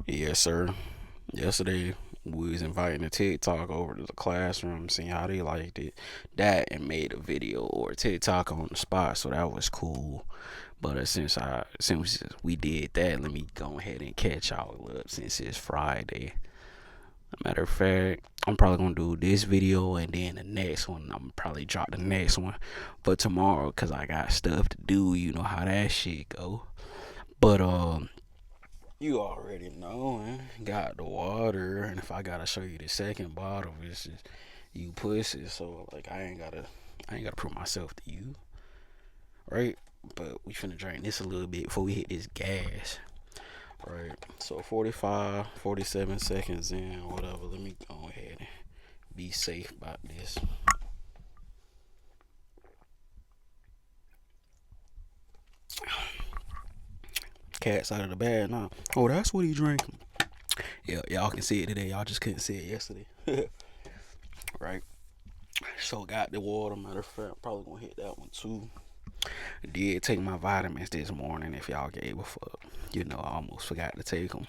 Yes, sir. Yesterday we was inviting a TikTok over to the classroom, seeing how they liked it. That and made a video or a TikTok on the spot, so that was cool. But since we did that, let me go ahead and catch y'all up since it's Friday. Matter of fact, I'm probably gonna do this video and then the next one. I'm probably drop the next one for tomorrow because I got stuff to do. You know how that shit go. But you already know, man. Got the water, and if I gotta show you the second bottle, it's just you pussy. So like, I ain't gotta prove myself to you, right? But we finna drink this a little bit before we hit this gas, right? So 45, 47 seconds in, whatever. Let me go ahead and be safe about this. Cat's out of the bag now. Oh, that's what he drinking. Yeah, y'all can see it today. Y'all just couldn't see it yesterday, right? So got the water. Matter of fact, I'm probably gonna hit that one too. Did take my vitamins this morning. If y'all gave a fuck, I almost forgot to take them.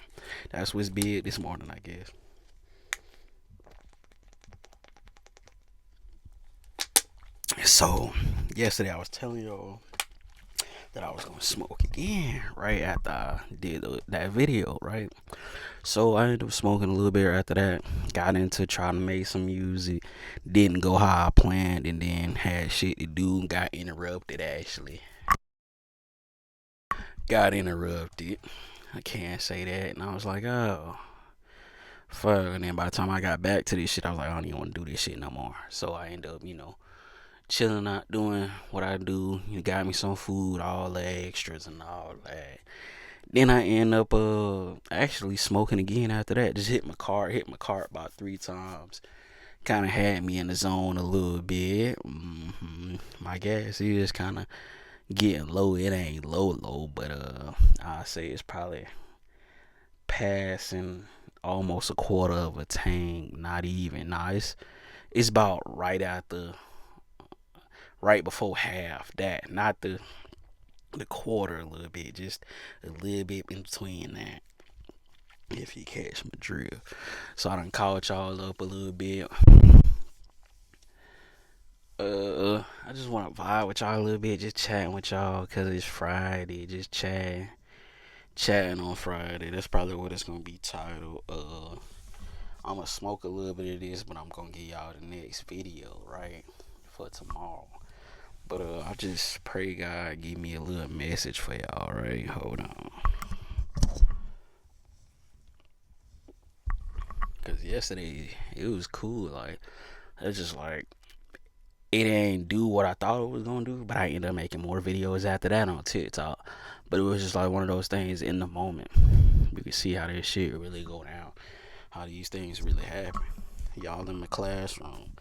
That's what's big this morning, I guess. So yesterday I was telling y'all that I was gonna smoke again right after I did that video, right? So I ended up smoking a little bit after that. Got into trying to make some music. Didn't go how I planned, and then had shit to do. Got interrupted actually. Got interrupted. I can't say that. And I was like, oh, fuck. And then by the time I got back to this shit, I was like, I don't even want to do this shit no more. So I ended up, chilling out, doing what I do. You got me some food, all the extras and all that. Then I end up actually smoking again after that. Just hit my cart about 3 times. Kind of had me in the zone a little bit. My gas is kind of getting low. It ain't low, but I say it's probably passing almost a quarter of a tank. Not even. Nah, it's about right before half that. Not the quarter a little bit, just a little bit in between that. If you catch my drill. So I done caught y'all up a little bit. I just want to vibe with y'all a little bit, just chatting with y'all, cause it's Friday, just chatting on Friday. That's probably what it's gonna be titled. I'm gonna smoke a little bit of this, but I'm gonna give y'all the next video, right, for tomorrow. But I just pray God give me a little message for y'all, right? Hold on, cause yesterday it was cool, like it's just like it ain't do what I thought it was gonna do, but I ended up making more videos after that on TikTok. But it was just like one of those things in the moment. You can see how this shit really go down, how these things really happen. Y'all in my classroom.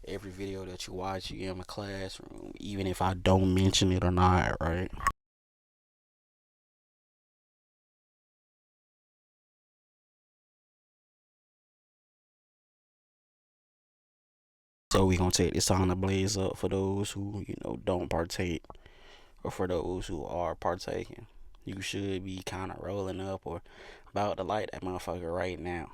Every video that you watch, you in my classroom, even if I don't mention it or not, right? So we gonna take this time to blaze up for those who don't partake, or for those who are partaking. You should be kind of rolling up or about to light that motherfucker right now.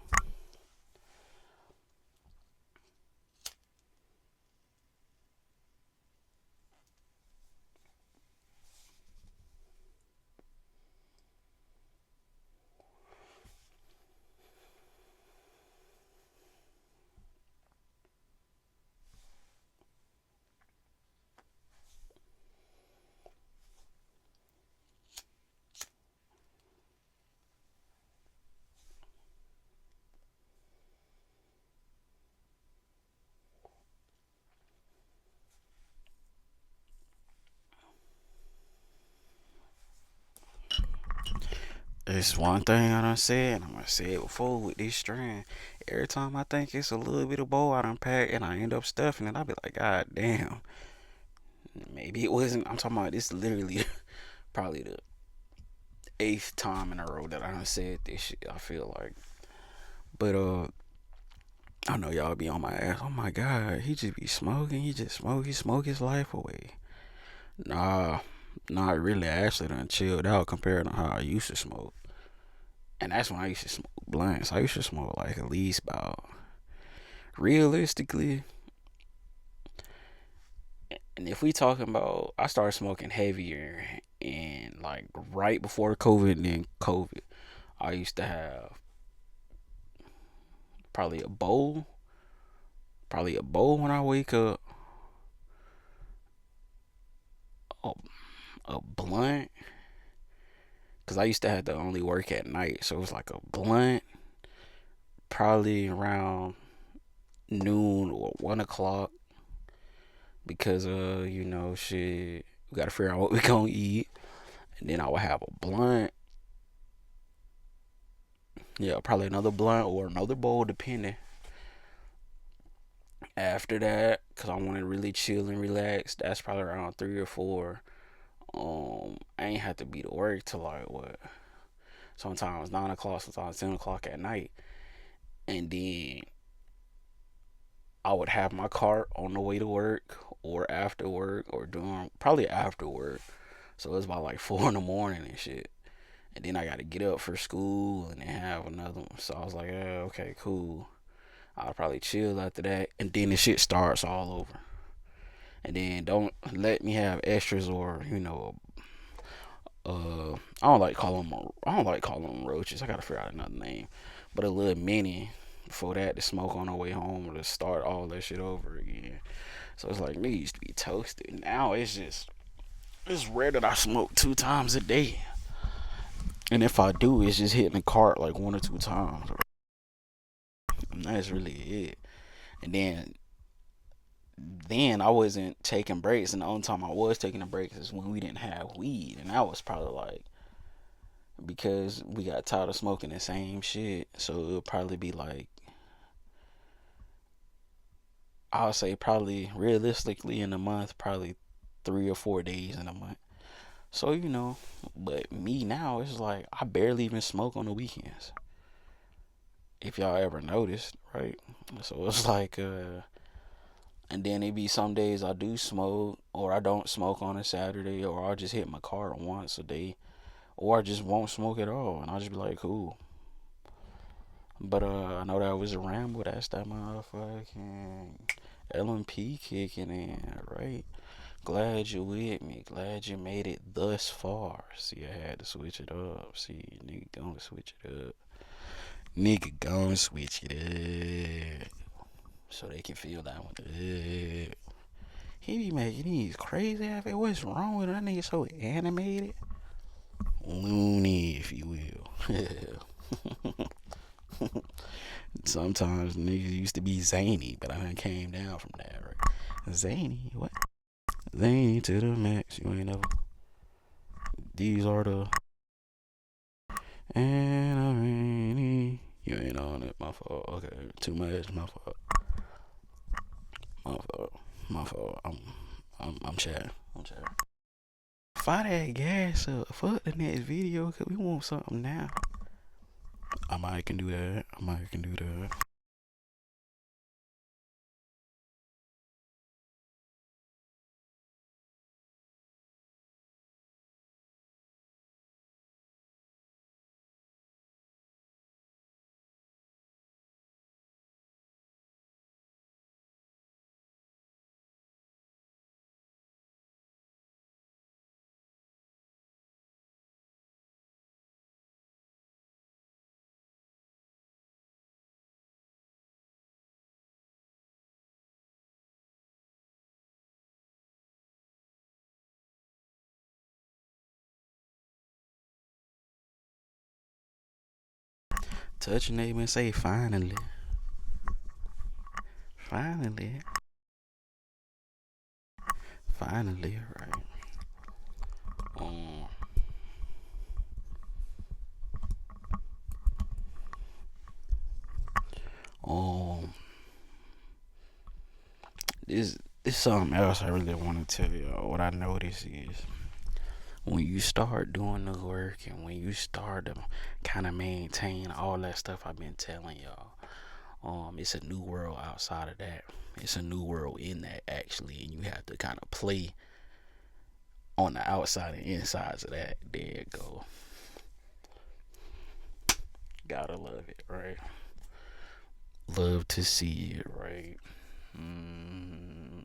It's one thing I done said, and I'm gonna say it before with this strand. Every time I think it's a little bit of bowl I done packed and I end up stuffing it, I be like, God damn, maybe it wasn't. I'm talking about this literally probably the eighth time in a row that I done said this shit. I feel like, but I know y'all be on my ass. Oh my God, he just be smoking. He just smoke. He smoke his life away. Nah, not really. I actually done chilled out compared to how I used to smoke. And that's when I used to smoke blunts. I used to smoke like at least about, realistically, and if we talking about, I started smoking heavier and like right before COVID and then COVID. I used to have probably a bowl, probably a bowl when I wake up, a, a blunt, because I used to have to only work at night, so it was like a blunt, probably around noon or 1 o'clock, because shit, we gotta figure out what we gonna eat, and then I would have a blunt, yeah, probably another blunt or another bowl, depending. After that, cause I want to really chill and relax, that's probably around 3 or 4. I ain't have to be to work till like what? Sometimes 9 o'clock, sometimes 10 o'clock at night, and then I would have my cart on the way to work or after work or doing probably after work. So it's about like 4 in the morning and shit. And then I got to get up for school and then have another one. So I was like, yeah, okay, cool. I'll probably chill after that, and then the shit starts all over. And then don't let me have extras or I don't like calling them. I don't like calling them roaches. I gotta figure out another name. But a little mini for that to smoke on the way home or to start all that shit over again. So it's like me used to be toasted. Now it's rare that I smoke 2 times a day. And if I do, it's just hitting the cart like 1 or 2 times. And that's really it. And then I wasn't taking breaks, and the only time I was taking a break is when we didn't have weed, and that was probably like because we got tired of smoking the same shit. So it would probably be like, I would say probably realistically in a month, probably 3 or 4 days in a month. So but me now it's like I barely even smoke on the weekends. If y'all ever noticed, right? So it's like and then it be some days I do smoke or I don't smoke on a Saturday or I'll just hit my car once a day or I just won't smoke at all and I'll just be like cool. But I know that was a ramble. That's that motherfucking LMP kicking in, right? Glad you with me. Glad you made it thus far. See, I had to switch it up. See, nigga gonna switch it up. Nigga gonna switch it up. So they can feel that one. He be making these crazy ass. What's wrong with him? That nigga so animated? Loony, if you will. Sometimes niggas used to be zany, but I done came down from that, right? Zany? What? Zany to the max. You ain't never. These are the. And you ain't on it. My fault. Okay, too much. My fault. My fault. My fault. I'm chatting. I'm chatting. Fire that gas up. Fuck the next video, cause we want something now. I might can do that. I might can do that. Touch your neighbor and say finally. Finally. Finally, right. Um, um, this something else I really want to tell y'all. What I notice is when you start doing the work and when you start to kind of maintain all that stuff I've been telling y'all, it's a new world outside of that. It's a new world in that actually, and you have to kind of play on the outside and insides of that. There you go. it, right? Love to see it, right? Mm,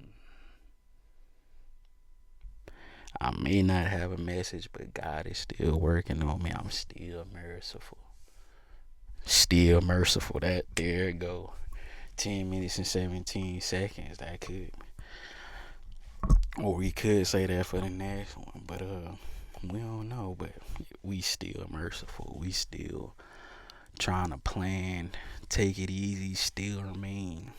I may not have a message, but God is still working on me. I'm still merciful. Still merciful. That there it go. 10 minutes and 17 seconds. That could, or we could say that for the next one, but we don't know. But we still merciful. We still trying to plan, take it easy, still remain.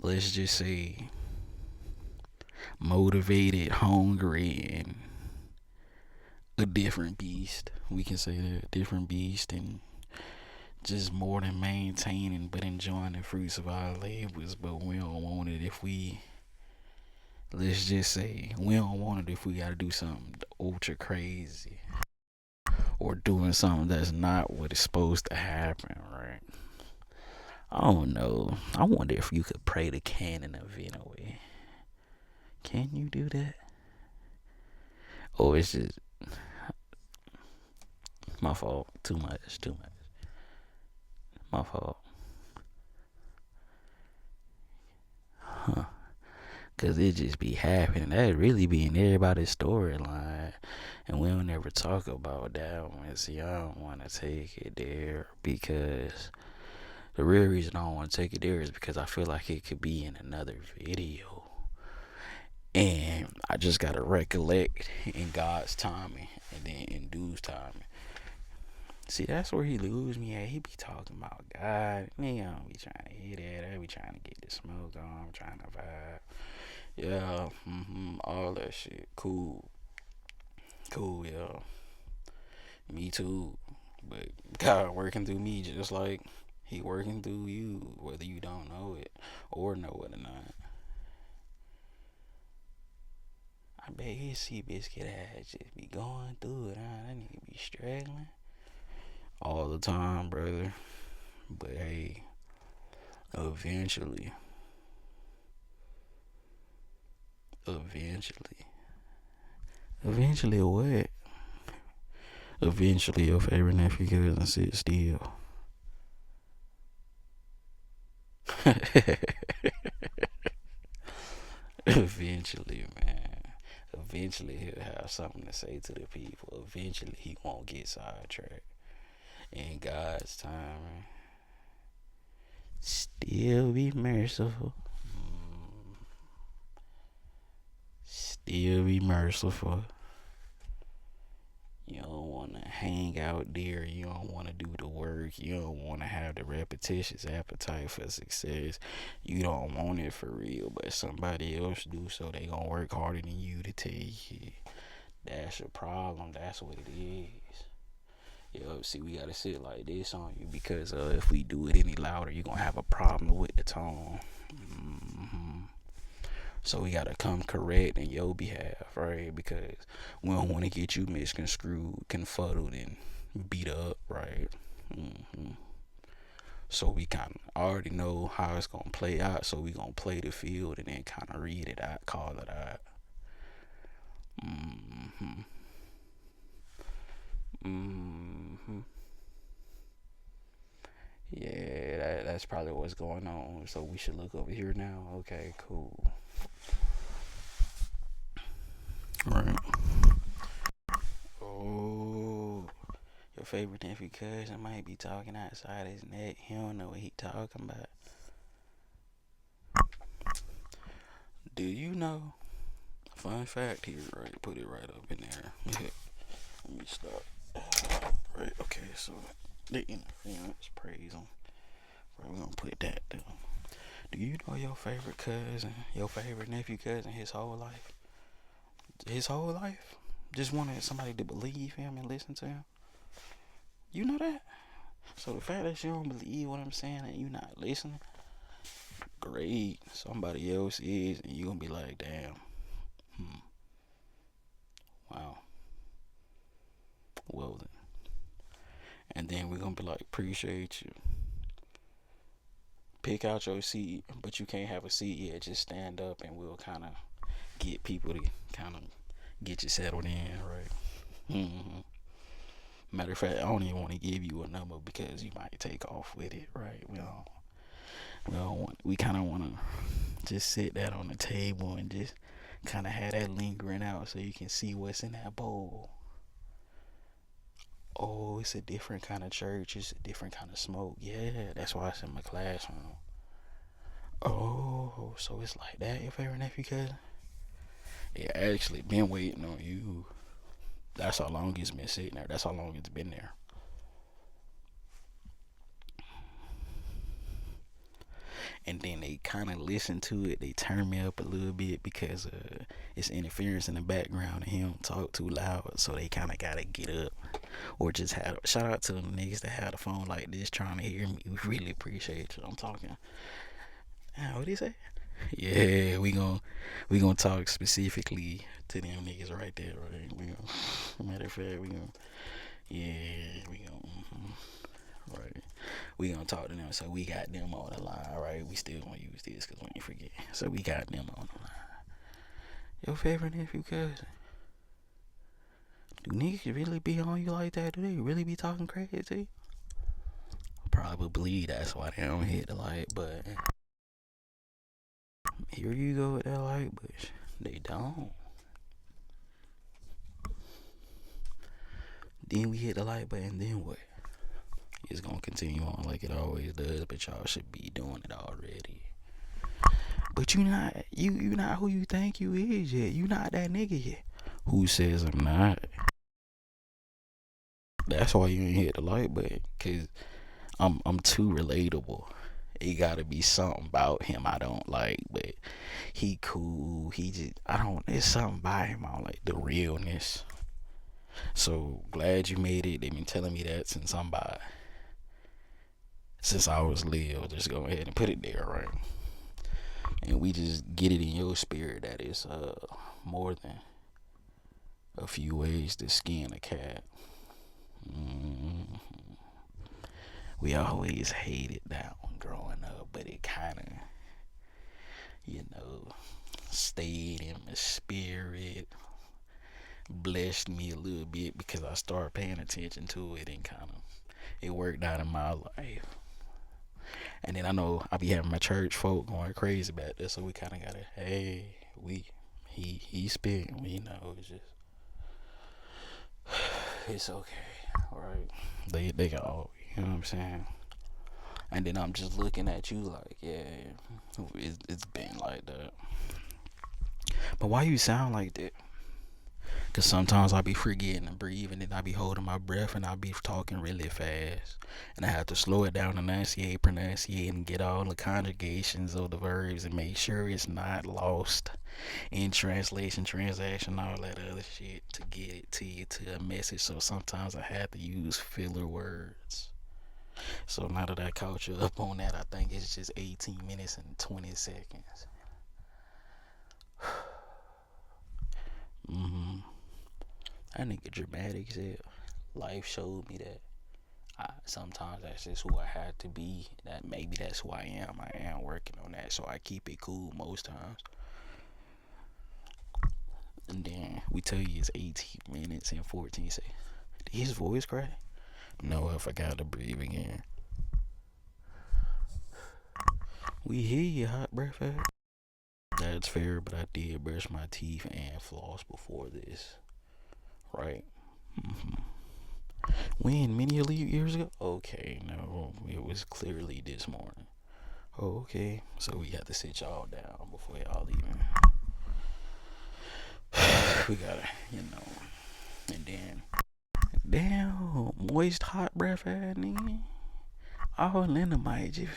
Let's just say motivated, hungry, and a different beast. We can say that, a different beast, and just more than maintaining, but enjoying the fruits of our labors. But we don't want it if we, let's just say, we don't want it if we gotta do something ultra crazy or doing something that's not what is supposed to happen, right? I don't know. I wonder if you could pray the canon event away. Can you do that? Or it's just my fault. Too much. Too much. My fault. Huh. Cause it just be happening. That really be in everybody's storyline. And we don't ever talk about that one. See, I don't want to take it there because the real reason I don't want to take it there is because I feel like it could be in another video. And I just gotta recollect in God's timing and then in dude's timing. See, that's where he lose me at. He be talking about God. Nigga, I don't be trying to hear that. I be trying to get the smoke on. I'm trying to vibe. Yeah, all that shit. Cool. Cool, yeah. Me too. But God working through me just like he working through you, whether you don't know it or know it or not. I bet his Seabiscuit ass just be going through it, huh? That nigga be struggling all the time, brother. But hey, eventually, eventually, eventually what? Eventually your favorite nephew cousin sit still. Eventually, man. Eventually he'll have something to say to the people. Eventually he won't get sidetracked. In God's time, still be merciful. Still be merciful. You don't want to hang out there. You don't want to do the work. You don't want to have the repetitious appetite for success. You don't want it for real, but somebody else do, so they gonna work harder than you to take it. That's your problem. That's what it is. Yo, see, we gotta sit like this on you because if we do it any louder, you're gonna have a problem with the tone. So we gotta come correct in your behalf, right? Because we don't want to get you misconstrued, confuddled, and beat up, right? So we kind of already know how it's gonna play out. So we gonna play the field and then kind of read it out, call it out. Mm-hmm. Mm-hmm. Yeah, that's probably what's going on. So we should look over here now. Okay, cool. Right. Oh, your favorite nephew cousin might be talking outside his neck. He don't know what he talking about. Do you know? Fun fact here, right? Put it right up in there. Let me stop. Right, okay, so the interference, praise him. Right, we're gonna put that down. Do you know your favorite cousin, your favorite nephew cousin, his whole life? His whole life? Just wanted somebody to believe him and listen to him? You know that? So the fact that you don't believe what I'm saying and you not listening, great. Somebody else is, and you gonna be like, damn. Wow. Well then. And then we're gonna be like, appreciate you. Pick out your seat, but you can't have a seat yet. Just stand up, and we'll kind of get people to kind of get you settled in, right? Matter of fact, I don't even want to give you a number because you might take off with it, right? We kind of want to just sit that on the table and just kind of have that lingering out so you can see what's in that bowl. Oh, it's a different kind of church. It's a different kind of smoke. Yeah, that's why it's in my classroom. Oh, so it's like that, your favorite nephew cousin? Yeah, actually, been waiting on you. That's how long it's been sitting there. That's how long it's been there. And then they kind of listen to it. They turn me up a little bit because it's interference in the background and he don't talk too loud. So they kind of gotta get up or just have. Shout out to the niggas that have a phone like this trying to hear me. We really appreciate you. I'm talking. What do you say? Yeah, we gonna talk specifically to them niggas right there, right? Matter of fact, yeah, we gonna right. We gonna talk to them, so we got them on the line, right? We still gonna use this because we ain't forget. So we got them on the line. Your favorite nephew cousin? Do niggas really be on you like that? Do they really be talking crazy to you? Probably that's why they don't hit the light, but here you go with that light bush. They don't. Then we hit the like button, then what? It's gonna continue on like it always does, but y'all should be doing it already. But you not who you think you is yet. You not that nigga yet. Who says I'm not? That's why you ain't hit the like button, cause I'm too relatable. It gotta be something about him I don't like, but he cool. He just I don't. There's something about him I don't like the realness. So glad you made it. They've been telling me that since I was little. Just go ahead and put it there, right? And we just get it in your spirit that it's more than a few ways to skin a cat. Mm-hmm. We always hated that one growing up, but it kind of, you know, stayed in my spirit, blessed me a little bit because I started paying attention to it and kind of it worked out in my life. And then I know I be having my church folk going crazy about this, so we kind of gotta, hey, he spit, we know it's just it's okay, right? They got all, you know what I'm saying. And then I'm just looking at you like, yeah, it's been like that. But why you sound like that? Cause sometimes I be forgetting to breathe, and then I be holding my breath, and I be talking really fast, and I have to slow it down, pronunciate, and get all the conjugations of the verbs, and make sure it's not lost in translation, transaction, all that other shit to get it to you to a message. So sometimes I have to use filler words. So now that I caught you up on that, I think it's just 18 minutes and 20 seconds. Mm-hmm. That nigga dramatic as hell. Life showed me that. Sometimes that's just who I had to be. That maybe that's who I am. I am working on that, so I keep it cool most times. And then we tell you it's 18 minutes and 14 seconds. Did his voice crack? No, I forgot to breathe again. We hear you, hot breath. That's fair, but I did brush my teeth and floss before this, right? Mm-hmm. When many years ago? Okay, no, it was clearly this morning. Oh, okay, so we got to sit y'all down before y'all leaving. We gotta, and then, damn, moist, hot breath, ass nigga. All in the mic, just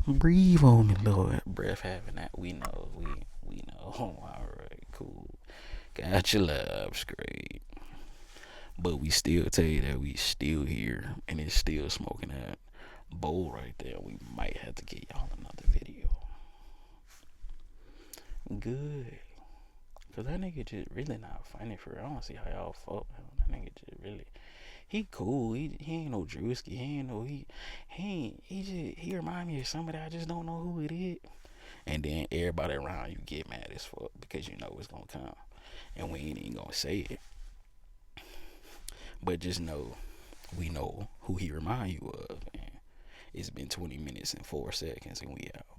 breathe on me, Lord. Breath having that, we know, we know. All right, cool. Got your labs, great. But we still tell you that we still here and it's still smoking that bowl right there. We might have to get y'all another video. Good. Cause that nigga just really not funny for real. I don't see how y'all fuck him. That nigga just really, he cool. He ain't no Drewski. He remind me of somebody I just don't know who it is. And then everybody around you get mad as fuck because you know it's gonna come. And we ain't even gonna say it. But just know, we know who he remind you of. And it's been 20 minutes and 4 seconds, and we out.